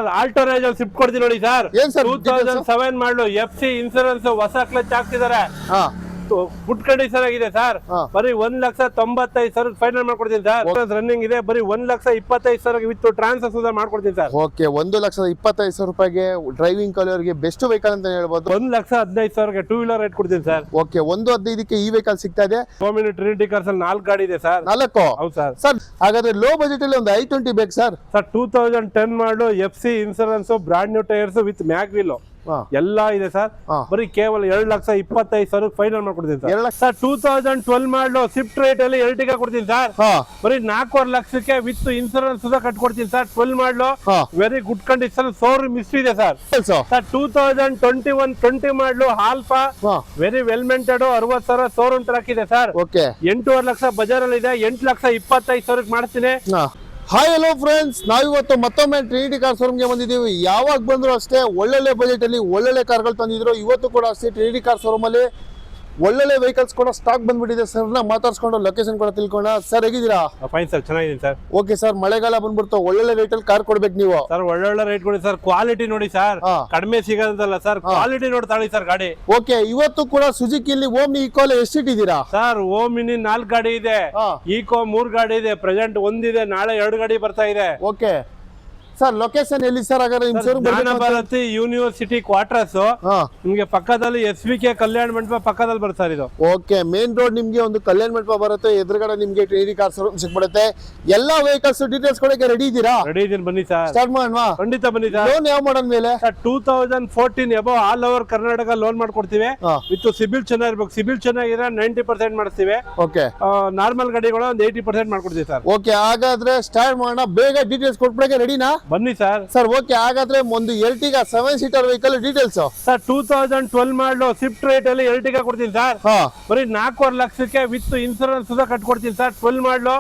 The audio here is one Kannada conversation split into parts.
ಸರ್ ಆಲ್ಟೋರೇಜ್ ಅಲ್ಲಿ ಶಿಫ್ಟ್ ಕೊಡ್ತೀನಿ ನೋಡಿ ಸರ್. ಏನ್ ಸರ್ 2007 ಮಾಡಲು FC ಇನ್ಸೂರೆನ್ಸ್ ಹೊಸ ಕ್ಲಚ್ ಹಾಕ್ತಿದ್ದಾರೆ. ಗುಡ್ ಕಂಡೀಷನ್ ಆಗಿದೆ ಸರ್. ಬರೀ 1,95,000 ಫೈನಲ್ ಮಾಡ್ಕೊಡ್ತೀನಿ ಸರ್. ರನ್ನಿಂಗ್ ಇದೆ. ಬರೀ 1,25,000 ವಿತ್ ಟ್ರಾನ್ಸ್ಫರ್ ಸುಧಾ ಮಾಡ್ಕೊಡ್ತೀನಿ ಸರ್. ಓಕೆ 1,25,000 ರೂಪಾಯಿಗೆ ಡ್ರೈವಿಂಗ್ ಕಲಿಯೋರಿಗೆ ಬೆಸ್ಟ್ ವೆಹಿಕಲ್ ಅಂತ ಹೇಳ್ಬೋದು. 1,15,000 ಟೂ ವೀಲರ್ ರೇಟ್ ಕೊಡ್ತೀನಿ ಸರ್. ಓಕೆ 1,15,000 ಈ ವೆಹಿಕಲ್ ಸಿಗ್ತಾ ಇದೆ. ಓಮಿನಿ ಟ್ರಿನಿಟಿ ಕಾರ್ಸ್ ಅಲ್ಲಿ 4 ಗಾಡಿ ಇದೆ ಸರ್. 4? ಹೌದು ಸರ್. ಸರ್ ಹಾಗಾದ್ರೆ ಲೋ ಬಜೆಟ್ ಅಲ್ಲಿ ಒಂದು i20 ಬೇಕು ಸರ್. ಸರ್ 2010 ಮಾಡಲು FC insurance brand new tyres with mag wheel ಎಲ್ಲ ಇದೆ ಸರ್. ಬರೀ ಕೇವಲ 2,25,000 ಫೈನಲ್ ಮಾಡ್ಕೊಡ್ತೀನಿ ಸರ್. 2012 ಮಾಡಲು ಸ್ವಿಫ್ಟ್ ರೇಟ್ ಅಲ್ಲಿ ಎರ್ಟಿಗಾ ಕೊಡ್ತೀನಿ ಸರ್. ಬರೀ 4.5 ಲಕ್ಷಕ್ಕೆ ವಿತ್ ಇನ್ಸೂರೆನ್ಸ್ ಸುಧಾ ಕಟ್ಕೊಡ್ತೀನಿ sir. 12 model very good condition showroom ಮಿಸ್ಟ್ರಿ ಇದೆ sir. 2020 model alpha very well maintained 60,000 showroom truck ಇದೆ ಸರ್. 8.5 ಲಕ್ಷ ಬಜಾರ್ ಅಲ್ಲಿ ಇದೆ. 8,25,000 ಮಾಡ್ತೀನಿ. ಹಾಯ್ ಹಲೋ ಫ್ರೆಂಡ್ಸ್, ನಾವಿವತ್ತು ಮತ್ತೊಮ್ಮೆ ಟ್ರಿನಿಟಿ ಕಾರ್ ಶೋರೂಮ್ಗೆ ಬಂದಿದ್ದೀವಿ. ಯಾವಾಗ ಬಂದ್ರು ಅಷ್ಟೇ ಒಳ್ಳೊಳ್ಳೆ ಬಜೆಟ್ ಅಲ್ಲಿ ಒಳ್ಳೊಳ್ಳೆ ಕಾರ್ಗಳು ತಂದಿದ್ರು. ಇವತ್ತು ಕೂಡ ಅಷ್ಟೇ ಟ್ರಿನಿಟಿ ಕಾರ್ ಶೋರೂಮ್ ಅಲ್ಲಿ ಒಳ್ಳೊಳ್ಳೆ ವೆಹಿಕಲ್ಸ್ ಕೂಡ ಸ್ಟಾಕ್ ಬಂದ್ಬಿಟ್ಟಿದೆ. ಸರ್ ನ ಮಾತಾಡ್ಸ್ಕೊಂಡು ಲೊಕೇಶನ್ ಕೂಡ ತಿಳ್ಕೊಂಡ. ಸರ್ ಹೇಗಿದ್ದೀರಾ? ಫೈನ್ ಸರ್, ಚೆನ್ನಾಗಿದ್ದೀನಿ ಸರ್. ಓಕೆ ಸರ್, ಮಳೆಗಾಲ ಬಂದ್ಬಿಡ್ತು, ಒಳ್ಳೊಳ್ಳೆ ರೇಟ್ ಅಲ್ಲಿ ಕಾರ್ ಕೊಡ್ಬೇಕು ನೀವು. ಸರ್ ಒಳ್ಳೊಳ್ಳೆ ರೇಟ್ ಕೊಡಿ ಸರ್. ಕ್ವಾಲಿಟಿ ನೋಡಿ ಸರ್, ಕಡಿಮೆ ಸಿಗೋದಲ್ಲ ಸರ್, ಕ್ವಾಲಿಟಿ ನೋಡಿ ತಾಳಿ ಸರ್ ಗಾಡಿ. ಓಕೆ, ಇವತ್ತು ಕೂಡ ಸುಜುಕಿಯಲ್ಲಿ ಓಮ್ನಿ ಈಕೋಲ್ ಎಷ್ಟು ಇಟ್ಟಿದ್ದೀರಾ? ಸರ್ ಓಮಿನಿ 4 ಗಾಡಿ ಇದೆ, ಈಕೋ 3 ಗಾಡಿ ಇದೆ, ಪ್ರೆಸೆಂಟ್ ಒಂದಿದೆ, ನಾಳೆ 2 ಗಾಡಿ ಬರ್ತಾ ಇದೆ. ಓಕೆ ಸರ್, ಲೊಕೇಶನ್ ಎಲ್ಲಿ ಸರ್? ಹಾಗಾದ್ರೆ ಭಾರತಿ ಯೂನಿವರ್ಸಿಟಿ ಕ್ವಾರ್ಟರ್ಸ್ ನಿಮ್ಗೆ ಪಕ್ಕದಲ್ಲಿ SVK ಕಲ್ಯಾಣ ಮಂಟಪ ಪಕ್ಕದಲ್ಲಿ ಬರುತ್ತೆ ಸರ್ ಇದು. ಓಕೆ, ಮೇನ್ ರೋಡ್ ನಿಮ್ಗೆ ಒಂದು ಕಲ್ಯಾಣ ಮಂಟಪ ಬರುತ್ತೆ, ಎದುರುಗಡೆ ನಿಮ್ಗೆ ಟ್ರಿನಿಟಿ ಕಾರ್ ಶೋರೂಮ್ ಸಿಕ್ಬಿಡುತ್ತೆ. ಎಲ್ಲಾ ವೆಹಿಕಲ್ಸ್ ಡೀಟೇಲ್ಸ್ ಕೊಡಕ್ಕೆ ರೆಡಿ ಇದ್ದೀರಾ? ರೆಡಿ ಇದೀನಿ, ಬನ್ನಿ ಸರ್. ಸ್ಟಾರ್ಟ್ ಮಾಡೋಣ? ಖಂಡಿತ ಬನ್ನಿ ಸರ್. ಲೋನ್ ಯಾವ ಮಾಡಲ್ ಮೇಲೆ? 2014 above all over Karnataka loan ಮಾಡ್ಕೊಡ್ತೀವಿ. ವಿತ್ ಸಿಬಿಲ್ ಚೆನ್ನಾಗಿರ್ಬೇಕು. ಸಿಬಿಲ್ ಚೆನ್ನಾಗಿದ್ರೆ 90% ಮಾಡಿಸ್ತೀವಿ. ಓಕೆ, ನಾರ್ಮಲ್ ಗಾಡಿಗಳು ಒಂದು 80% ಮಾಡ್ಕೊಡ್ತೀವಿ ಸರ್. ಓಕೆ, ಹಾಗಾದ್ರೆ ಸ್ಟಾರ್ಟ್ ಮಾಡೋಣ. ಬೇಗ ಡೀಟೇಲ್ಸ್ ಕೊಟ್ಬಿಡಕ್ಕೆ ರೆಡಿನಾ? ಬನ್ನಿ ಸರ್. ಸರ್ ಓಕೆ, ಹಾಗಾದ್ರೆ ಒಂದು Ertiga 7 seater vehicle details. Sir 2012 model Swift rate ಅಲ್ಲಿ ಎರ್ಟಿಗಾ ಕೊಡ್ತೀನಿ ಸರ್. ಬರೀ 4.5 ಲಕ್ಷಕ್ಕೆ ವಿತ್ ಇನ್ಸೂರೆನ್ಸ್ ಸುಧಾ ಕಟ್ಕೊಡ್ತೀನಿ sir. 12 model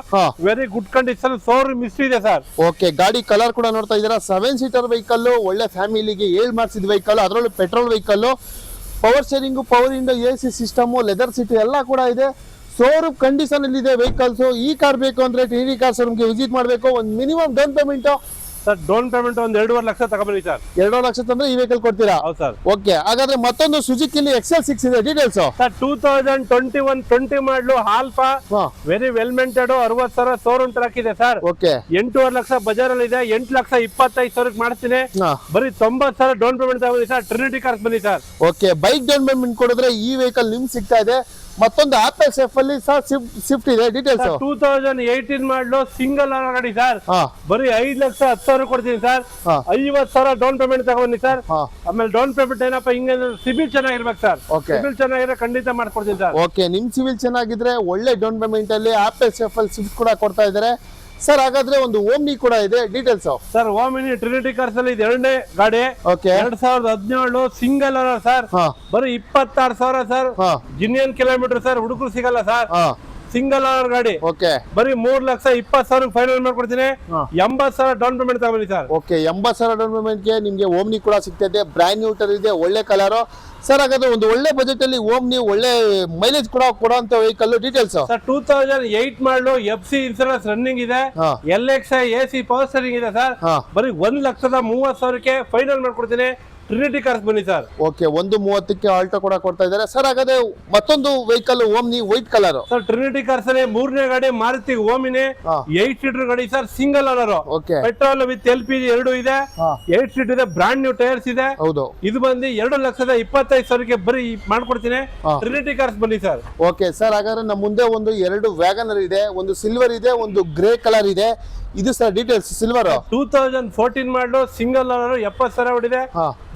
very good condition showroom ಮಿಸ್ಟ್ರಿ ಇದೆ ಸರ್. ಓಕೆ, ಗಾಡಿ ಕಲರ್ ಕೂಡ ನೋಡ್ತಾ ಇದ್ದೀರಾ. 7 ಸೀಟರ್ ವೆಹಿಕಲ್, ಒಳ್ಳೆ ಫ್ಯಾಮಿಲಿಗೆ 7 ಮಾಡಿಸಿದ ವೆಹಿಕಲ್, ಅದರಲ್ಲೂ petrol vehicle, power steering, power window, AC system, leather seat ಎಲ್ಲ ಕೂಡ ಇದೆ. ಶೋರೂಮ್ ಕಂಡೀಷನ್ ಅಲ್ಲಿ ಇದೆ ವೆಹಿಕಲ್ಸ್. ಈ ಕಾರ್ ಬೇಕು ಅಂದ್ರೆ ಟ್ರಿನಿಟಿ ಕಾರ್ ಶೋರೂಮ್ಗೆ ವಿಸಿಟ್ ಮಾಡಬೇಕು. ಒಂದು minimum down payment sir, down payment ಒಂದು 2.5 ಲಕ್ಷ ತಗೊಂಡ್ಬನ್ನಿ ಸರ್. 2.5 ಲಕ್ಷ ತಂದ್ರೆ ಈ ವೆಹಿಕಲ್ ಕೊಡ್ತೀರಾ? ಹೌದು ಸರ್. ಓಕೆ, ಹಾಗಾದ್ರೆ ಮತ್ತೊಂದು ಸುಜುಕಿಲಿ XL6 ಇದೆ, details. Sir 2020 model alpha very well maintained 60,000 showroom truck ಇದೆ ಸರ್. ಓಕೆ, 8.5 ಲಕ್ಷ ಬಜಾರ್ ಅಲ್ಲಿ ಇದೆ. 8,25,000 ಮಾಡ್ತೀನಿ. ಬರೀ 90,000 ಡೌನ್ ಪೇಮೆಂಟ್ ತಗೊಂಡಿ ಸರ್. ಟ್ರಿನಿಟಿ ಕಾರ್ಸ್ ಬನ್ನಿ sir. Okay, bike down payment ಕೊಡಿದ್ರೆ ಈ ವೆಹಿಕಲ್ ನಿಮ್ಗೆ ಸಿಗ್ತಾ ಇದೆ. ಮತ್ತೊಂದು ಆಪಲ್ ಸೇಫ್ ಅಲ್ಲಿ ಸರ್ ಸ್ವಿಫ್ಟ್ ಇದೆ, ಡೀಟೇಲ್ಸ್. 2018 ಮಾಡಲು ಸಿಂಗಲ್ ಓನರ್ ಗಾಡಿ ಸರ್. ಬರೀ 5,10,000 ಕೊಡ್ತೀನಿ ಸರ್. 50,000 ಡೌನ್ ಪೇಮೆಂಟ್ ತಗೊಂಡಿ ಸರ್. ಆಮೇಲೆ ಡೌನ್ ಪೇಮೆಂಟ್ ಏನಪ್ಪ ಹಿಂಗೆ ಸಿಬಿಲ್ ಚೆನ್ನಾಗಿರ್ಬೇಕು ಸರ್. ಸಿಬಿಲ್ ಚೆನ್ನಾಗಿದ್ರೆ ಖಂಡಿತ ಮಾಡ್ಕೊಡ್ತೀನಿ ಸರ್. ಓಕೆ, ನಿಮ್ ಸಿಬಿಲ್ ಚೆನ್ನಾಗಿದ್ರೆ ಒಳ್ಳೆ ಡೌನ್ ಪೇಮೆಂಟ್ ಅಲ್ಲಿ ಆಪಲ್ ಸೇಫ್ ಅಲ್ಲಿ ಸ್ವಿಫ್ಟ್ ಕೂಡ ಕೊಡ್ತಾ ಇದ್ದಾರೆ ಸರ್. ಹಾಗಾದ್ರೆ ಒಂದು ಓಮ್ನಿ ಕೂಡ ಇದೆ, details. Sir Omni Trinity cars ಅಲ್ಲಿ ಇದು 2ನೇ ಗಾಡಿ. 2017 ಸಿಂಗಲ್ ಓನರ್ ಸರ್. ಬರೀ 26,000 ಸರ್. ಜಿನಿಯನ್ ಕಿಲೋಮೀಟರ್ ಸರ್, ಹುಡುಗರು ಸಿಗಲ್ಲ ಸರ್. ಸಿಂಗಲ್ ಓನರ್ ಗಾಡಿ. ಓಕೆ, ಬರೀ 3,20,000 ಫೈನಲ್ ಮಾಡ್ಕೊಡ್ತೀನಿ. 80,000 ಡೌನ್ ಪೇಮೆಂಟ್ ತಗೊಂಡಿ ಸರ್. ಓಕೆ, 80,000 ಡೌನ್ ಪೇಮೆಂಟ್ ಗೆ ನಿಮ್ಗೆ ಓಮ್ನಿ ಕೂಡ ಸಿಗ್ತದೆ. ಬ್ರ್ಯಾಂಡ್ ನ್ಯೂ ಟೈರ್ ಇದೆ, ಒಳ್ಳೆ ಕಲರ್ ಸರ್. ಹಾಗಾದ್ರೆ ಒಂದು ಒಳ್ಳೆ ಬಜೆಟ್ ಅಲ್ಲಿ ಓಮ್ನಿ ಒಳ್ಳೆ ಮೈಲೇಜ್ ಕೂಡ ಕೊಡುವಂತ ವೆಹಿಕಲ್, ಡೀಟೇಲ್ಸ್. ಸರ್ 2008 ಮಾಡಲು FC ಇನ್ಸೂರೆನ್ಸ್ ರನ್ನಿಂಗ್ ಇದೆ. LXi AC ಪವರ್ ಸ್ಟೇರಿಂಗ್ ಇದೆ ಸರ್. ಬರೀ 1,30,000ಕ್ಕೆ ಫೈನಲ್ ಮಾಡ್ಕೊಡ್ತೀನಿ. ಟ್ರಿನಿಟಿ ಕಾರ್ಸ್ ಬನ್ನಿ ಸರ್. ಓಕೆ, 1,30ಕ್ಕೆ ಆಲ್ಟೋ ಕೂಡ ಕೊಡ್ತಾ ಇದ್ದಾರೆ ಸರ್. ಹಾಗಾದ್ರೆ ಮತ್ತೊಂದು vehicle Omni white colour sir. Trinity cars ಅಲ್ಲಿ 3ನೇ ಗಾಡಿ ಮಾರುತಿ ಓಮಿನಿ 8 ಸೀಟರ್ ಗಾಡಿ sir. Single owner. Okay, petrol with LPG 2 ಇದೆ. 8 ಸೀಟ್ ಇದೆ. ಬ್ರಾಂಡ್ ನ್ಯೂ ಟೈರ್ಸ್ ಇದೆ. ಹೌದು, ಇದು ಬಂದು 2,25,000ಕ್ಕೆ ಬರೀ ಮಾಡ್ಕೊಡ್ತೀನಿ. ಟ್ರಿನಿಟಿ ಕಾರ್ಸ್ ಬನ್ನಿ ಸರ್. ಓಕೆ ಸರ್, ಹಾಗಾದ್ರೆ ನಮ್ಮ ಮುಂದೆ ಒಂದು 2 ವ್ಯಾಗನರ್ ಇದೆ, ಒಂದು ಸಿಲ್ವರ್ ಇದೆ, ಒಂದು ಗ್ರೇ ಕಲರ್ ಇದೆ. ಇದು ಸರ್ ಡೀಟೇಲ್ಸ್. ಸಿಲ್ವರ್ 2014 ಮಾಡಲು ಸಿಂಗಲ್ ಓನರ್ 70,000 ಹೊಡಿದೆ.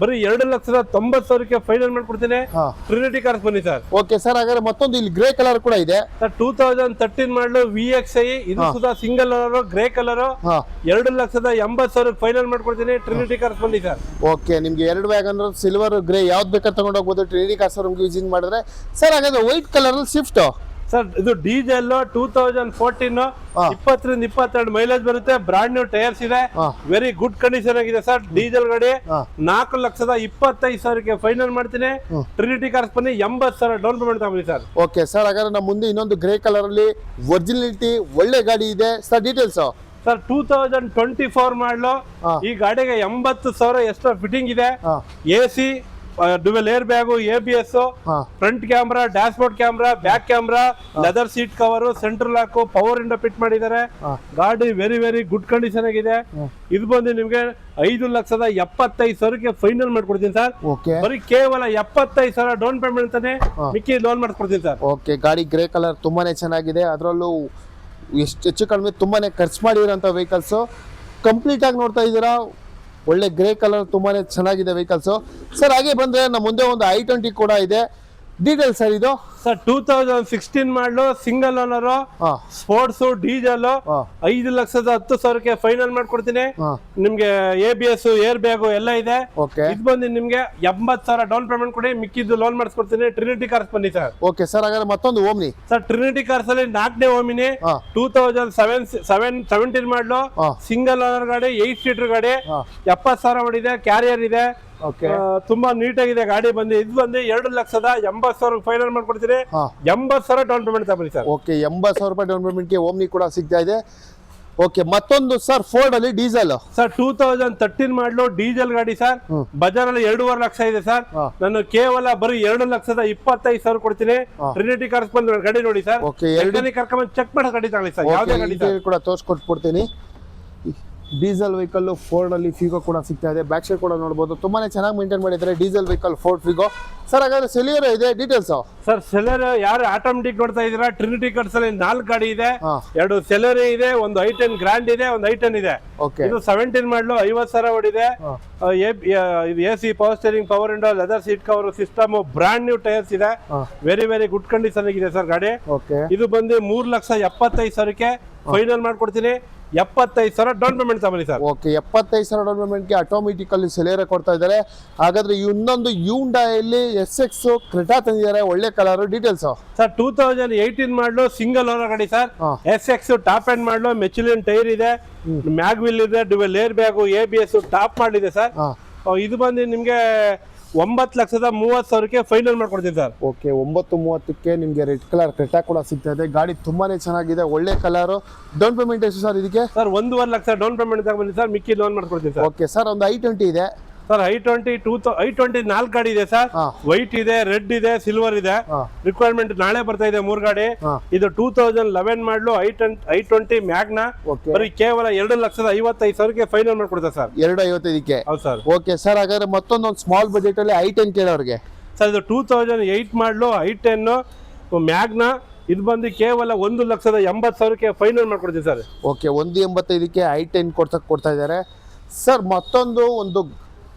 ಬರೀ 2,90,000ಕ್ಕೆ ಫೈನಲ್ ಮಾಡ್ಕೊಡ್ತೀನಿ. ಟ್ರಿನಿಟಿ ಕಾರ್ಸ್ ಬನ್ನಿ ಸರ್. ಓಕೆ ಸರ್, ಹಾಗಾದ್ರೆ ಮತ್ತೊಂದು ಇಲ್ಲಿ ಗ್ರೇ ಕಲರ್ ಕೂಡ ಇದೆ ಸರ್. 2013 ಮಾಡಲು VXi, ಇದು ಸುಧಾ single owner, grey colour. 2,80,000 final ಮಾಡ್ಕೊಡ್ತೀನಿ. ಟ್ರಿನಿಟಿ ಕಾರ್ಸ್ ಬನ್ನಿ ಸರ್. ಓಕೆ, ನಿಮ್ಗೆ 2 ವ್ಯಾಗನರ್ ಸಿಲ್ವರ್ ಗ್ರೇ ಯಾವ್ದು ಬೇಕಾದ್ರೆ ತಗೊಂಡು ಹೋಗ್ಬೋದು. ಟ್ರಿನಿಟಿ ಕಾರ್ಸ್ ಅವ್ರಿಗೆ ವಿಸಿಟ್ ಮಾಡಿದ್ರೆ ಸರ್. ಹಾಗಾದ್ರೆ ವೈಟ್ ಕಲರ್ ಅಲ್ಲಿ ಸ್ವಿಫ್ಟ್ ಸರ್, ಇದು ಡೀಸೆಲ್ 2014 20ರಿಂದ 22 ಮೈಲೇಜ್ ಬರುತ್ತೆ. ಬ್ರಾಂಡ್ ನ್ಯೂ ಟೈರ್ಸ್ ಇದೆ. ವೆರಿ ಗುಡ್ ಕಂಡೀಷನ್ ಆಗಿದೆ ಸರ್. ಡೀಸೆಲ್ ಗಾಡಿ 4,25,000ಕ್ಕೆ ಫೈನಲ್ ಮಾಡ್ತೀನಿ. ಟ್ರಿನಿಟಿ ಕಾರ್ಸ್ ಬನ್ನಿ. 80,000 ಡೌನ್ ಪೇಮೆಂಟ್ ತಗೊಂಡಿ ಸರ್. ಓಕೆ ಸರ್, ಹಾಗಾದ್ರೆ ನಮ್ಮ ಮುಂದೆ ಇನ್ನೊಂದು ಗ್ರೇ ಕಲರ್ ಅಲ್ಲಿ ಒರಿಜಿನಲಿಟಿ ಒಳ್ಳೆ ಗಾಡಿ ಇದೆ ಸರ್. ಡೀಟೇಲ್ಸ್ ಸರ್ 2024 ಮಾಡಲು ಈ ಗಾಡಿಗೆ 80,000 ಎಕ್ಸ್ಟ್ರಾ ಫಿಟ್ಟಿಂಗ್ ಇದೆ. AC, dual air bag, ABS, front camera, dashboard camera, back camera, leather seat cover, central lock, power window fit ಮಾಡಿದ್ದಾರೆ. ಗಾಡಿ ವೆರಿ ವೆರಿ ಗುಡ್ ಕಂಡೀಷನ್ ಆಗಿದೆ. ಇದು ಬಂದು ನಿಮ್ಗೆ 5,75,000 ಫೈನಲ್ ಮಾಡ್ಕೊಡ್ತೀನಿ ಸರ್. ಬರೀ ಕೇವಲ 75,000 ಡೌನ್ ಪೇಮೆಂಟ್ ಅಂತಾನೆ ಮಿಕ್ಕಿ ಲೋನ್ ಮಾಡ್ಕೊಡ್ತೀನಿ ಸರ್. ಓಕೆ, ಗಾಡಿ ಗ್ರೇ ಕಲರ್ ತುಂಬಾನೇ ಚೆನ್ನಾಗಿದೆ. ಅದರಲ್ಲೂ ಎಷ್ಟು ಹೆಚ್ಚು ಕಡಿಮೆ ತುಂಬಾನೇ ಖರ್ಚು ಮಾಡಿರೋಂಥ ವೆಹಿಕಲ್ಸ್ ಕಂಪ್ಲೀಟ್ ಆಗಿ ನೋಡ್ತಾ ಇದ್ದೀರಾ. ಒಳ್ಳೆ ಗ್ರೇ ಕಲರ್ ತುಂಬಾನೇ ಚೆನ್ನಾಗಿದೆ ವೆಹಿಕಲ್ಸ್ ಸರ್. ಹಾಗೆ ಬಂದ್ರೆ ನಮ್ಮ ಮುಂದೆ ಒಂದು i20 ಕೂಡ ಇದೆ. ಡೀಟೇಲ್ಸ್ ಸರ್ ಇದು ಸರ್ 2016 ಮಾಡಲು single owner sports diesel 5,10,000 final ಮಾಡ್ಕೊಡ್ತೀನಿ. ನಿಮ್ಗೆ ABS, ಏರ್ ಬ್ಯಾಗು ಎಲ್ಲ ಇದೆ. ಇದು ಬಂದು ನಿಮ್ಗೆ 80,000 ಡೌನ್ ಪೇಮೆಂಟ್ ಕೊಡಿ, ಮಿಕ್ಕಿದ್ದು ಲೋನ್ ಮಾಡಿಸ್ಕೊಡ್ತೀನಿ. ಟ್ರಿನಿಟಿ ಕಾರ್ಸ್ ಬನ್ನಿ ಸರ್. ಓಕೆ ಸರ್, ಹಾಗಾದ್ರೆ ಮತ್ತೊಂದು ಓಮ್ನಿ ಸರ್. ಟ್ರಿನಿಟಿ ಕಾರ್ಸ್ ಅಲ್ಲಿ 4ನೇ ಓಮಿನಿ 2017 ಮಾಡಲು ಸಿಂಗಲ್ ಓನರ್ ಗಾಡಿ, 8 ಸೀಟರ್ ಗಾಡಿ, 70,000 ಹೊಡಿದೆ, ಕ್ಯಾರಿಯರ್ ಇದೆ. ತುಂಬಾ ನೀಟಾಗಿದೆ ಗಾಡಿ. ಬಂದು ಇದು ಬಂದು 2,80,000 ಫೈನಲ್ ಮಾಡ್ಕೊಡ್ತೀನಿ. 80,000 ಡೌನ್ ಪೇಮೆಂಟ್ ತಗೊಳ್ಳಿ ಸರ್. ಓಕೆ, 80,000 ರೂಪಾಯಿ ಡೌನ್ ಪೇಮೆಂಟ್ಗೆ ಓಮ್ನಿ ಕೂಡ ಸಿಗ್ತಾ ಇದೆ. ಓಕೆ, ಮತ್ತೊಂದು ಸರ್ ಫೋರ್ಡ್ ಅಲ್ಲಿ ಡೀಸೆಲ್ ಸರ್ 2013 ಮಾಡಲು ಡೀಸೆಲ್ ಗಾಡಿ ಸರ್. ಬಜಾರ್ ಅಲ್ಲಿ 2.5 ಲಕ್ಷ ಇದೆ ಸರ್. ನಾನು ಕೇವಲ ಬರೀ 2,25,000 ಕೊಡ್ತೀನಿ. ಟ್ರಿನಿಟಿ ಕಾರ್ಸ್ ಬಂದು ಗಾಡಿ ನೋಡಿ ಸರ್. ಕರ್ಕೊಂಡ್ ಚೆಕ್ ಮಾಡೋ ಗಾಡಿ ತಗೊಳ್ಳಿ ಸರ್. ಯಾವುದೇ ಗಾಡಿ ಕೂಡ ತೋರಿಸ್ಕೊಟ್ಬಿಡ್ತೀನಿ. ಡೀಸೆಲ್ ವೆಹಿಕಲ್ ಫೋರ್ಡ್ ಅಲ್ಲಿ ಫಿಗೋ ಕೂಡ ಸಿಗ್ತಾ ಇದೆ. ಬ್ಯಾಕ್ ಸೈಡ್ ಕೂಡ ನೋಡಬಹುದು, ತುಂಬಾನೇ ಚೆನ್ನಾಗಿ ಮೇಂಟೈನ್ ಮಾಡಿದ್ದಾರೆ diesel vehicle Ford Figo sir. ಹಾಗಾದ್ರೆ ಸೆಲಿಯರ್ ಇದೆ ಡೀಟೇಲ್ಸ್ ಸರ್. ಸೆಲೆರ್ ಯಾರು ಆಟೋಮೆಟಿಕ್ ನೋಡ್ತಾ ಇದೀರಾ, ಟ್ರಿನಿಟಿ ಕಾರ್ಸ್ ಅಲ್ಲಿ 4 ಗಾಡಿ ಇದೆ. 2 ಸೆಲೆರಿ ಇದೆ, ಒಂದು i10 ಗ್ರ್ಯಾಂಡ್ ಇದೆ, ಒಂದು i10 ಇದೆ. ಇದು 17 ಮಾಡಲು 50,000 ಹೊಡಿದೆ. ಇದು AC, power steering, power window, leather seat cover system, brand new tyres ಇದೆ. ವೆರಿ ವೆರಿ ಗುಡ್ ಕಂಡೀಷನ್ ಇದೆ ಸರ್ ಗಾಡಿ. ಇದು ಬಂದು 3,75,000 ಫೈನಲ್ ಮಾಡ್ಕೊಡ್ತೀನಿ. 75,000 ಡೌನ್ ಪೇಮೆಂಟ್ ತಗೊಳ್ಳಿ ಸರ್. ಓಕೆ, 75,000 ಡೌನ್ ಪೇಮೆಂಟ್ಗೆ ಆಟೋಮೆಟಿಕ್ ಅಲ್ಲಿ ಸೆಲೆರ ಕೊಡ್ತಾ ಇದ್ದಾರೆ. ಹಾಗಾದ್ರೆ ಇನ್ನೊಂದು ಯೂಂಡಾಯಲ್ಲಿ SX ಕ್ರೆಟಾ ತಂದಿದ್ದಾರೆ, ಒಳ್ಳೆ colour. Details sir 2018 model single owner ಗಾಡಿ ಸರ್. SX ಟಾಪ್ ಎಂಡ್ ಮಾಡಲು ಮೆಚುಲಿನ್ ಟೈರ್ ಇದೆ, ಮ್ಯಾಗ್ ವಿಲ್ ಇದೆ, dual air bag, ABS top ಮಾಡಿದೆ ಸರ್. ಇದು ಬಂದು ನಿಮ್ಗೆ 9,30,000 ಫೈನಲ್ ಮಾಡ್ಕೊಡ್ತೀನಿ ಸರ್. ಓಕೆ, 9,30,000 ನಿಮ್ಗೆ ರೆಡ್ ಕಲರ್ ಕ್ರೆಟಾ ಕೂಡ ಸಿಗ್ತಾ ಇದೆ. ಗಾಡಿ ತುಂಬಾನೇ ಚೆನ್ನಾಗಿದೆ, ಒಳ್ಳೆ ಕಲರ್. ಡೌನ್ ಪೇಮೆಂಟ್ ಎಷ್ಟು ಸರ್ ಇದಕ್ಕೆ? ಸರ್ 1.5 ಲಕ್ಷ ಡೌನ್ ಪೇಮೆಂಟ್ ತಗೊಂಡ್ಬನ್ನಿ ಸರ್, ಮಿಕ್ಕಿ ಲೋನ್ ಮಾಡ್ಕೊಡ್ತೀನಿ ಸರ್. ಓಕೆ ಸರ್, ಒಂದು i20 ಇದೆ ಸರ್. i20 4 ಗಾಡಿ ಇದೆ ಸರ್. ವೈಟ್ ಇದೆ, ರೆಡ್ ಇದೆ, ಸಿಲ್ವರ್ ಇದೆ. ರಿಕ್ವೈರ್ಮೆಂಟ್ ನಾಳೆ ಬರ್ತಾ ಇದೆ 3 ಗಾಡಿ. ಇದು 2011 ಮಾಡಲು i20 ಮ್ಯಾಗ್ನಾ. ಬರೀ ಕೇವಲ 2,55,000 ಫೈನಲ್ ಮಾಡ್ಕೊಡ್ತಾರೆ ಸರ್. 2,55,000 ಹೌದು ಸರ್. ಓಕೆ ಸರ್, ಹಾಗಾದ್ರೆ ಮತ್ತೊಂದು ಸ್ಮಾಲ್ ಬಜೆಟ್ ಅಲ್ಲಿ i10 ಕೇಳೋರಿಗೆ ಸರ್. ಇದು 2008 ಮಾಡಲು i10 ಮ್ಯಾಗ್ನಾ. ಇದು ಬಂದು ಕೇವಲ 1,80,000 ಫೈನಲ್ ಮಾಡ್ಕೊಡ್ತೀವಿ ಸರ್. ಓಕೆ, 1,85,000 i10 ಕೊಡ್ತಾ ಇದ್ದಾರೆ ಸರ್. ಮತ್ತೊಂದು ಒಂದು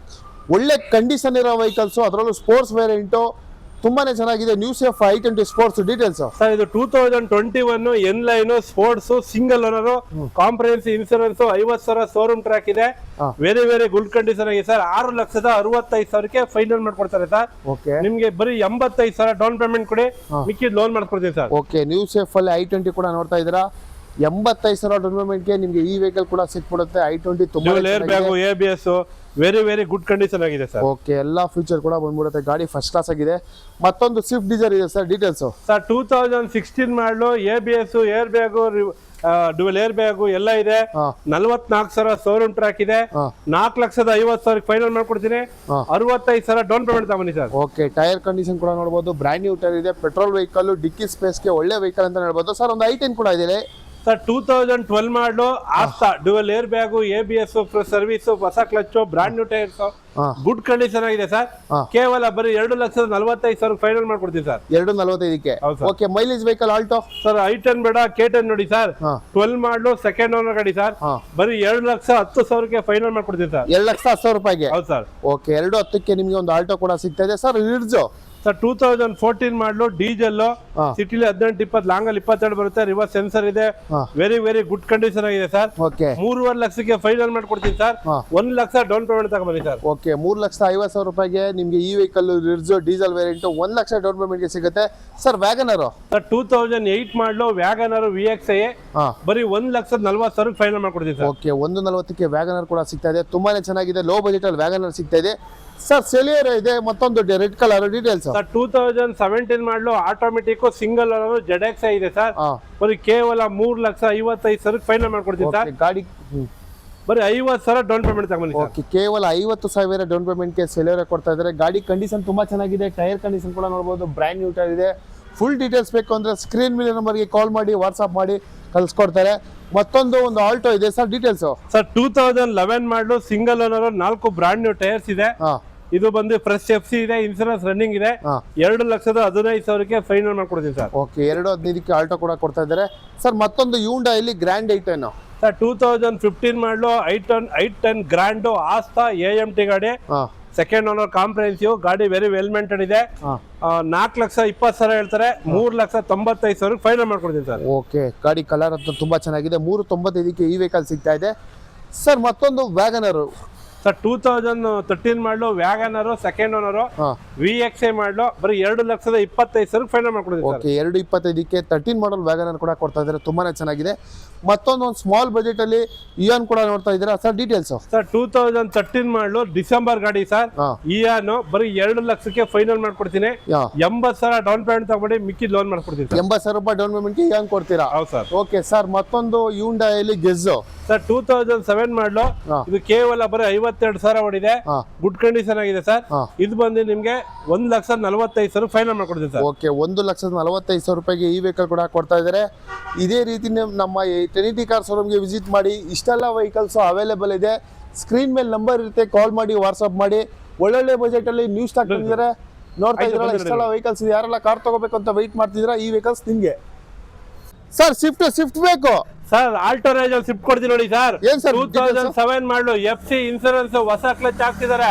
ಒಳ್ಳೆ ಕಂಡೀಷನ್ ಇರೋ ವೆಹಿಕಲ್ಸ್, ಅದರಲ್ಲೂ ಸ್ಪೋರ್ಟ್ಸ್ ವೇರಿಯಂಟು ತುಂಬಾನೇ ಚೆನ್ನಾಗಿದೆ. New safe i20 sports details sir. ಇದು 2021 N line sports single owner, comprehensive insurance, 50,000 showroom track ಇದೆ. ವೆರಿ ವೆರಿ ಗುಡ್ ಕಂಡೀಷನ್ ಆಗಿದೆ ಸರ್. 6,65,000 ಫೈನಲ್ ಮಾಡ್ಕೊಡ್ತಾರೆ ಸರ್. ನಿಮ್ಗೆ ಬರೀ 85,000 ಡೌನ್ ಪೇಮೆಂಟ್ ಕೊಡಿ, ಮಿಕ್ಕಿ ಲೋನ್ ಮಾಡ್ಕೊಡ್ತೀವಿ ಸರ್. ಓಕೆ, ನ್ಯೂ ಸೇಫ್ ಅಲ್ಲಿ i20 ಕೂಡ ನೋಡ್ತಾ ಇದ್ದೀರಾ. 85,000 ಡೌನ್ ಪೇಮೆಂಟ್ಗೆ ನಿಮ್ಗೆ ಈ ವೆಹಿಕಲ್ ಕೂಡ ಸಿಕ್ಬಿಡುತ್ತೆ. i20 ತುಂಬಾ air bag, ABS very very good condition ಆಗಿದೆ ಸರ್. ಓಕೆ, ಎಲ್ಲಾ ಫ್ಯೂಚರ್ ಕೂಡ ಬಂದ್ಬಿಡುತ್ತೆ. ಗಾಡಿ ಫಸ್ಟ್ ಕ್ಲಾಸ್ ಆಗಿದೆ. ಮತ್ತೊಂದು ಸ್ವಿಫ್ಟ್ ಡಿಸೈರ್ ಇದೆ ಸರ್. ಡೀಟೇಲ್ಸ್ ಸರ್ 2016 ಮಾಡಲು ABS, air bag, dual air bag ಎಲ್ಲ ಇದೆ. 44,000 ಶೋರೂಮ್ ಟ್ರ್ಯಾಕ್ ಇದೆ. 4,50,000 ಫೈನಲ್ ಮಾಡ್ಕೊಡ್ತೀನಿ. 65,000 ಡೌನ್ ಪೇಮೆಂಟ್ ತಗೊಂಡಿ ಸರ್. ಓಕೆ, ಟೈರ್ ಕಂಡೀಷನ್ ಕೂಡ ನೋಡಬಹುದು, ಬ್ರಾಂಡ್ ನ್ಯೂ ಟೈರ್ ಇದೆ. ಪೆಟ್ರೋಲ್ ವೆಹಿಕಲ್, ಡಿಕ್ಕಿ ಸ್ಪೇಸ್ಗೆ ಒಳ್ಳೆ ವೆಹಿಕಲ್ ಅಂತ ಹೇಳ್ಬೋದು ಸರ್. ಒಂದು i10 ಕೂಡ ಇದೆ sir. 2012 model Asta, dual air bag, ABS service, ಹೊಸ clutch, brand new tyres, good condition ಆಗಿದೆ ಸರ್. ಕೇವಲ ಬರೀ 2,45,000 ಫೈನಲ್ ಮಾಡ್ಕೊಡ್ತೀವಿ sir. 2,45,000 okay, mileage vehicle Alto sir. i10 ಬೇಡ, K10 ನೋಡಿ ಸರ್. 12 ಮಾಡಲು ಸೆಕೆಂಡ್ ಓನರ್ ಗಾಡಿ ಸರ್. ಬರೀ 2,10,000 ಫೈನಲ್ ಮಾಡ್ಕೊಡ್ತೀವಿ ಸರ್. 2,10,000 ಹೌದು ಸರ್. ಓಕೆ, 2,10,000 ನಿಮ್ಗೆ ಒಂದು ಆಲ್ಟೋ ಕೂಡ ಸಿಗ್ತಾ ಇದೆ ಸರ್. ರಿಡ್ಜೋ ಸರ್ 2014 ಮಾಡಲು ಡೀಸೆಲ್, ಸಿಟಿಲಿ 18-20, ಲಾಂಗ್ ಅಲ್ಲಿ 22 ಬರುತ್ತೆ. ರಿವರ್ಸ್ ಸೆನ್ಸರ್ ಇದೆ. ವೆರಿ ವೆರಿ ಗುಡ್ ಕಂಡೀಷನ್ ಆಗಿದೆ ಸರ್. 3.5 ಲಕ್ಷಕ್ಕೆ ಫೈನಲ್ ಮಾಡ್ಕೊಡ್ತೀನಿ ಸರ್. 1 ಲಕ್ಷ ಡೌನ್ ಪೇಮೆಂಟ್ ತಗೊಂಡ್ಬನ್ನಿ ಸರ್. ಓಕೆ, 3,50,000 ನಿಮ್ಗೆ ಈ ವೆಹಿಕಲ್ ರಿಡ್ಜೋ ಡೀಸೆಲ್ ವೇರಿಯಂಟ್ 1 ಲಕ್ಷ ಡೌನ್ ಪೇಮೆಂಟ್ಗೆ ಸಿಗುತ್ತೆ ಸರ್. ವ್ಯಾಗನರ್ ಸರ್ 2008 ಮಾಡಲು ವ್ಯಾಗನರ್ VXI ಬರೀ 1,40,000 ಫೈನಲ್ ಮಾಡ್ಕೊಡ್ತೀನಿ ಸರ್. ಓಕೆ, 1,40,000 ವ್ಯಾಗನರ್ ಕೂಡ ಸಿಗ್ತಾ ಇದೆ. ತುಂಬಾನೇ ಚೆನ್ನಾಗಿದೆ. ಲೋ ಬಜೆಟ್ ಅಲ್ಲಿ ವ್ಯಾಗನರ್ ಸಿಗ್ತಾ ಇದೆ. ಸರ್ ಸೆಲಿಯರ್ ಇದೆ, ಮತ್ತೊಂದು ರೆಡ್ ಕಲರ್ ಡೀಟೇಲ್ಸ್. ಸರ್ 2017 ಮಾಡಲು ಆಟೋಮೆಟಿಕ್ ಸಿಂಗಲ್ ಓನರ್ ZX ಇದೆ ಸರ್. ಬರೀ ಕೇವಲ 3,55,000 ಫೈನಲ್ ಮಾಡ್ಕೊಡ್ತೀನಿ ಸರ್. ಗಾಡಿ ಬರೀ 50,000 ಡೌನ್ ಪೇಮೆಂಟ್ ತಗೊಂಡಿ ಸರ್. ಓಕೆ, ಕೇವಲ 50,000 ಡೌನ್ ಪೇಮೆಂಟ್ಗೆ ಸೆಲಿಯರ್ ಕೊಡ್ತಾ ಇದ್ದಾರೆ. ಗಾಡಿ ಕಂಡೀಷನ್ ತುಂಬಾ ಚೆನ್ನಾಗಿದೆ, ಟೈರ್ ಕಂಡೀಷನ್ ಕೂಡ ನೋಡಬಹುದು, ಬ್ರ್ಯಾಂಡ್ ನ್ಯೂ ಟೈರ್ ಇದೆ. ಫುಲ್ ಡೀಟೇಲ್ಸ್ ಬೇಕು ಅಂದ್ರೆ ಸ್ಕ್ರೀನ್ ಮೇಲೆ ನಂಬರ್ಗೆ ಕಾಲ್ ಮಾಡಿ ವಾಟ್ಸ್ಆಪ್ ಮಾಡಿ ಕಳ್ಸಿಕೊಡ್ತಾರೆ. ಮತ್ತೊಂದು ಒಂದು ಆಲ್ಟೋ ಇದೆ ಸರ್, ಡೀಟೇಲ್ಸ್. ಸರ್ 2011 ಮಾಡಲು single owner, 4 brand new tyres ಇದೆ. ಇದು ಬಂದು ಫ್ರೆಶ್ FC ಇದೆ, ಇನ್ಸೂರೆನ್ಸ್ ರನ್ನಿಂಗ್ ಇದೆ. 2,15,000ಕ್ಕೆ ಫೈನಲ್ ಮಾಡ್ಕೊಡ್ತೀನಿ ಸರ್. ಓಕೆ, 2,15ಕ್ಕೆ ಆಲ್ಟೋ ಕೂಡ ಕೊಡ್ತಾ ಇದ್ದಾರೆ ಸರ್. ಮತ್ತೊಂದು ಯೂಂಡಾಯಲ್ಲಿ ಗ್ರ್ಯಾಂಡ್ ಐಟನ್ ಸರ್ 2015 ಮಾಡಲು i10 ಗ್ರ್ಯಾಂಡ್ ಆಸ್ತಾ AMT ಗಾಡಿ, ಸೆಕೆಂಡ್ ಓನರ್ ಕಾಂಪ್ರಹೆನ್ಸಿವ್ ಗಾಡಿ, ವೆರಿ ವೆಲ್ ಮೇಂಟೈನ್ ಇದೆ. 4,20,000 ಹೇಳ್ತಾರೆ, 3,95,000 ಫೈನಲ್ ಮಾಡ್ಕೊಡ್ತೀನಿ ಸರ್. ಓಕೆ, ಗಾಡಿ ಕಲರ್ ಅಂತ ತುಂಬಾ ಚೆನ್ನಾಗಿದೆ. 3,95ಕ್ಕೆ ಈ ವೆಹಿಕಲ್ ಸಿಗ್ತಾ ಇದೆ ಸರ್. ಮತ್ತೊಂದು ವ್ಯಾಗನರ್ ಸರ್ 2013 ಮಾಡಲು ವ್ಯಾಗನರ್, ಸೆಕೆಂಡ್ ಓನರ್, VXI ಮಾಡಲು, ಬರೀ 2,25,000 ಫೈನಲ್ ಮಾಡ್ಕೊಡ್ತೀನಿ. ಓಕೆ, 2,25ಕ್ಕೆ 13 ಮಾಡಲ್ ವ್ಯಾಗನರ್ ಕೂಡ ಕೊಡ್ತಾ ಇದ್ದಾರೆ, ತುಂಬಾನೇ ಚೆನ್ನಾಗಿದೆ. ಮತ್ತೊಂದು ಸ್ಮಾಲ್ ಬಜೆಟ್ ಅಲ್ಲಿ ಇಯಾನ್ ಕೂಡ ನೋಡ್ತಾ ಇದ್ದೀರಾ ಸರ್, ಡೀಟೇಲ್ಸ್. ಸರ್ 2013 ಮಾಡಲು ಡಿಸೆಂಬರ್ ಗಾಡಿ ಸರ್, ಇಯಾನ್, ಬರೀ 2,00,000ಕ್ಕೆ ಫೈನಲ್ ಮಾಡ್ಕೊಡ್ತೀನಿ. 80,000 ಡೌನ್ ಪೇಮೆಂಟ್ ತಗೊಂಡು ಮಿಕ್ಕಿ ಲೋನ್ ಮಾಡ್ಕೊಡ್ತೀನಿ. 80,000 ರೂಪಾಯಿ ಡೌನ್ ಪೇಮೆಂಟ್ ಇಯಾನ್ ಕೊಡ್ತೀರಾ? ಹೌದು ಸರ್. ಓಕೆ ಸರ್, ಮತ್ತೊಂದು ಯೂಂಡಾಯಲ್ಲಿ ಗೆಜ್ಜು ಸರ್ 2007 ಮಾಡಲು, ಇದು ಕೇವಲ ಬರೀ 52,000 ಓಡಿದೆ, ಗುಡ್ ಕಂಡೀಷನ್ ಆಗಿದೆ ಸರ್. ಇದು ಬಂದು ನಿಮ್ಗೆ 1,45,000 ಫೈನಲ್ ಮಾಡ್ಕೊಡ್ತೀನಿ ಸರ್. ಓಕೆ, 1,45,000 ರೂಪಾಯಿಗೆ ಈ ವೆಹಿಕಲ್ ಕೂಡ ಕೊಡ್ತಾ ಇದ್ದಾರೆ. ಇದೇ ರೀತಿ ನಮ್ಮ ಟ್ರಿನಿಟಿ ಕಾರ್ ಶೋರೂಮ್ಗೆ ವಿಸಿಟ್ ಮಾಡಿ. ಇಷ್ಟೆಲ್ಲ ವೆಹಿಕಲ್ಸ್ ಅವೈಲೇಬಲ್ ಇದೆ. ಸ್ಕ್ರೀನ್ ಮೇಲೆ ನಂಬರ್ ಇರುತ್ತೆ, ಕಾಲ್ ಮಾಡಿ ವಾಟ್ಸ್ಆಪ್ ಮಾಡಿ. ಒಳ್ಳೊಳ್ಳೆ ಬಜೆಟ್ ಅಲ್ಲಿ ನ್ಯೂ ಸ್ಟಾಕ್ ಬಂದಿದ್ದಾರೆ, ನೋಡ್ತಾ ಇದ್ರಲ್ಲ. ಇಷ್ಟೆಲ್ಲ ವೆಹಿಕಲ್ಸ್ ಇದೆ, ಯಾರೆಲ್ಲ ಕಾರ್ ತಗೋಬೇಕು ಅಂತ ವೆಯ್ಟ್ ಮಾಡ್ತಿದ್ದೀರಾ, ಈ ವೆಹಿಕಲ್ಸ್ ನಿಮ್ಗೆ. ಸರ್ ಸ್ವಿಫ್ಟ್ ಬೇಕು ಸರ್, ಆಲ್ಟೋ ರೇಂಜ್ ಅಲ್ಲಿ ಸ್ವಿಫ್ಟ್ ಕೊಡ್ತೀನಿ ನೋಡಿ ಸರ್. ಏನ್ ಸರ್ 2007 ಮಾಡಲು, FC ಇನ್ಸೂರೆನ್ಸ್, ಹೊಸ ಕ್ಲಚ್ ಹಾಕ್ತಿದ್ದಾರೆ,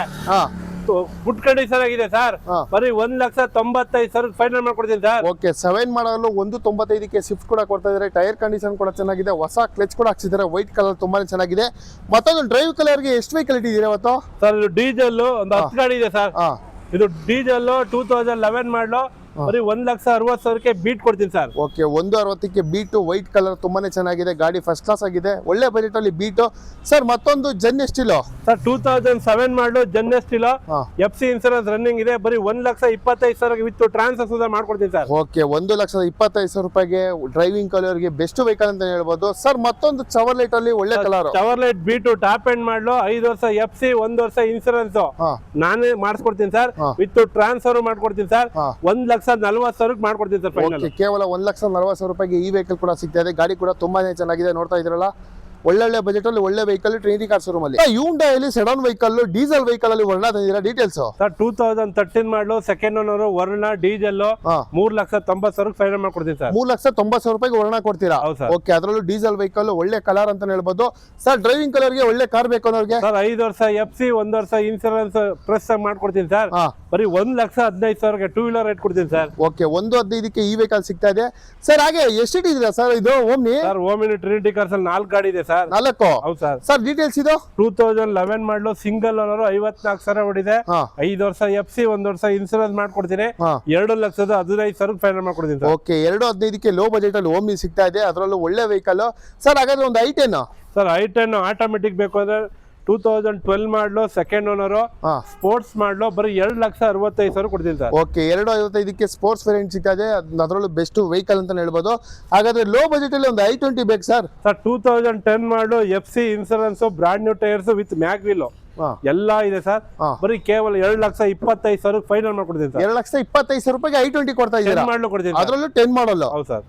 ಗುಡ್ ಕಂಡೀಷನ್ ಆಗಿದೆ ಸರ್. ಬರೀ 1,95,000 ಫೈನಲ್ ಮಾಡ್ಕೊಡ್ತೀನಿ ಸರ್. ಓಕೆ, 7 ಮಾಡಲು 1,95ಕ್ಕೆ ಸ್ವಿಫ್ಟ್ ಕೂಡ ಕೊಡ್ತಾ ಇದ್ದಾರೆ. ಟೈರ್ ಕಂಡೀಷನ್ ಕೂಡ ಚೆನ್ನಾಗಿದೆ, ಹೊಸ ಕ್ಲಚ್ ಕೂಡ ಹಾಕ್ಸಿದ್ದಾರೆ, ವೈಟ್ ಕಲರ್ ತುಂಬಾನೇ ಚೆನ್ನಾಗಿದೆ. ಮತ್ತೊಂದು ಡ್ರೈವ್ ಕಲರ್ಗೆ ಎಷ್ಟು ವೆಹಿಕಲ್ ಇಟ್ಟಿದ್ದೀರಾ ಇವತ್ತು ಸರ್? ಇದು ಡೀಸೆಲ್ ಒಂದು 10 ಗಾಡಿ ಇದೆ ಸರ್. ಇದು ಡೀಸೆಲ್ 2011 ಮಾಡಲು, ಬರೀ 1,60,000ಕ್ಕೆ ಬೀಟ್ ಕೊಡ್ತೀನಿ ಸರ್. ಓಕೆ, 160ಕ್ಕೆ ಬೀಟು, ವೈಟ್ ಕಲರ್ ತುಂಬಾನೇ ಚೆನ್ನಾಗಿದೆ. ಗಾಡಿ ಫಸ್ಟ್ ಕ್ಲಾಸ್ ಆಗಿದೆ, ಒಳ್ಳೆ ಬಜೆಟ್ ಅಲ್ಲಿ ಬೀಟು ಸರ್. ಮತ್ತೊಂದು ಜನ್ ಎಸ್ಟಿಲೋ ಸರ್ 2007 ಮಾಡಲು, Jan Estilo, FC insurance running ಇದೆ, ಬರೀ 1,25,000 ವಿತ್ ಟ್ರಾನ್ಸ್ಫರ್ ಸುಧಾ ಮಾಡ್ಕೊಡ್ತೀನಿ ಸರ್. ಓಕೆ, 1,25,000 ರೂಪಾಯಿಗೆ ಡ್ರೈವಿಂಗ್ ಕಲರ್ಗೆ ಬೆಸ್ಟ್ ವೆಹಿಕಲ್ ಅಂತ ಹೇಳ್ಬೋದು ಸರ್. ಮತ್ತೊಂದು ಚವರ್ಲೈಟ್ ಅಲ್ಲಿ ಒಳ್ಳೆ ಕಲರ್, ಚವರ್ಲೈಟ್ ಬೀಟು, ಟಾಪ್ ಎಂಡ್ ಮಾಡಲು, 5 ವರ್ಷ FC, 1 ವರ್ಷ ಇನ್ಸೂರೆನ್ಸ್ ನಾನೇ ಮಾಡಿಸ್ಕೊಡ್ತೀನಿ ಸರ್. ವಿತ್ ಟ್ರಾನ್ಸ್ಫರ್ ಮಾಡ್ಕೊಡ್ತೀನಿ ಸರ್. 1,40,000 ಮಾಡ್ಕೊಡ್ತೀನಿ ಸರ್ ಫೈನಲ್. ಕೇವಲ 1,40,000 ರೂಪಾಯಿಗೆ ಈ ವೆಹಿಕಲ್ ಕೂಡ ಸಿಗ್ತಾ ಇದೆ. ಗಾಡಿ ಕೂಡ ತುಂಬಾನೇ ಚೆನ್ನಾಗಿದೆ, ನೋಡ್ತಾ ಇದ್ರಲ್ಲ. ಒಳ್ಳೊಳ್ಳೆ ಬಜೆಟ್ ಅಲ್ಲಿ ಒಳ್ಳೆ ವೆಹಿಕಲ್ ಟ್ರಿನಿಟಿ ಕಾರ್ ಶೋರೂಮ್ ಅಲ್ಲಿ. ಯೂಂಡಾಯಲ್ಲಿ ಸೆಡಾನ್ ವೆಹಿಕಲ್, ಡೀಸೆಲ್ ವೆಹಿಕಲ್ ಅಲ್ಲಿ ವರ್ಣ ತಂದಿದ್ದೀರಾ, ಡೀಟೇಲ್ಸ್. ಸರ್ 2013 ಮಾಡಲು, ಸೆಕೆಂಡ್ ಓನರ್, ವರ್ಣ, ಡೀಸೆಲ್, 3,90,000 ಫೈನಲ್ ಮಾಡ್ಕೊಡ್ತೀನಿ ಸರ್. 3,90,000 ರೂಪಾಯಿಗೆ ವರ್ಣ ಕೊಡ್ತೀರಾ? ಓಕೆ, ಅದರಲ್ಲೂ ಡೀಸೆಲ್ ವೆಹಿಕಲ್, ಒಳ್ಳೆ ಕಲರ್ ಅಂತ ಹೇಳ್ಬೋದು ಸರ್. ಡ್ರೈವಿಂಗ್ ಕಲರ್ಗೆ ಒಳ್ಳೆ ಕಾರ್ ಬೇಕು ಅನ್ನೋರಿಗೆ ಸರ್, 5 ವರ್ಷ FC, 1 ವರ್ಷ ಇನ್ಸೂರೆನ್ಸ್ ಪ್ರೆಸ್ ಮಾಡ್ಕೊಡ್ತೀನಿ ಸರ್. ಬರೀ 1,15,000ಗೆ 2 ವೀಲರ್ ರೇಟ್ ಕೊಡ್ತೀನಿ ಸರ್. ಓಕೆ, 1,15ಕ್ಕೆ ಈ ವೆಹಿಕಲ್ ಸಿಗ್ತಾ ಇದೆ ಸರ್. ಹಾಗೆ ಎಷ್ಟು ಇಟ್ಟಿದ್ದೀರಾ ಸರ್ ಇದು Omni? Sir Omni Trinity cars ಅಲ್ಲಿ 4 ಗಾಡಿ ಇದೆ ಸರ್. 4? ಹೌದು ಸರ್. ಸರ್ ಡೀಟೇಲ್ಸ್ ಇದು 2011 ಮಾಡಲು, ಸಿಂಗಲ್ ಓನರ್, 54,000 ಓಡಿದೆ, 5 ವರ್ಷ FC, 1 ವರ್ಷ ಇನ್ಸೂರೆನ್ಸ್ ಮಾಡ್ಕೊಡ್ತೀನಿ. 2,15,000 ಫೈನಲ್ ಮಾಡ್ಕೊಡ್ತೀನಿ ಸರ್. ಓಕೆ, 2,15ಕ್ಕೆ ಲೋ ಬಜೆಟ್ ಅಲ್ಲಿ ಓಮ್ನಿ ಸಿಗ್ತಾ ಇದೆ, ಅದರಲ್ಲೂ ಒಳ್ಳೆ ವೆಹಿಕಲ್ ಸರ್. ಹಾಗಾದ್ರೆ ಒಂದು i10 ಸರ್, i10 ಆಟೋಮೆಟಿಕ್ ಬೇಕು ಅಂದ್ರೆ 2012 ಮಾಡಲು, ಸೆಕೆಂಡ್ ಓನರ್, ಸ್ಪೋರ್ಟ್ಸ್ ಮಾಡಲು, ಬರೀ 2,65,000 ಕೊಡ್ತೀನಿ ಸರ್. ಓಕೆ, 2,55ಕ್ಕೆ ಸ್ಪೋರ್ಟ್ಸ್ ವೇರಿಯಂಟ್ ಸಿಗ್ತಾ ಇದೆ, ಅದರಲ್ಲೂ ಬೆಸ್ಟ್ ವೆಹಿಕಲ್ ಅಂತ ಹೇಳ್ಬೋದು. ಹಾಗಾದ್ರೆ ಲೋ ಬಜೆಟ್ ಅಲ್ಲಿ ಒಂದು i20 ಬೇಕು ಸರ್. ಸರ್ 2010 ಮಾಡಲು, FC insurance, brand new tyres with mag wheel ಎಲ್ಲ ಇದೆ ಸರ್. ಬರೀ ಕೇವಲ 2,25,000 ಫೈನಲ್ ಮಾಡ್ಕೊಡ್ತೀನಿ ಸರ್. 2,25,000 ರೂಪಾಯಿಗೆ i20 ಕೊಡ್ತಾ ಇದ್ದೀರಾ? ಮಾಡ್ಲು ಕೊಡ್ತೀನಿ, ಅದರಲ್ಲೂ 10 ಮಾಡಲ್ಲ. ಹೌದು ಸರ್.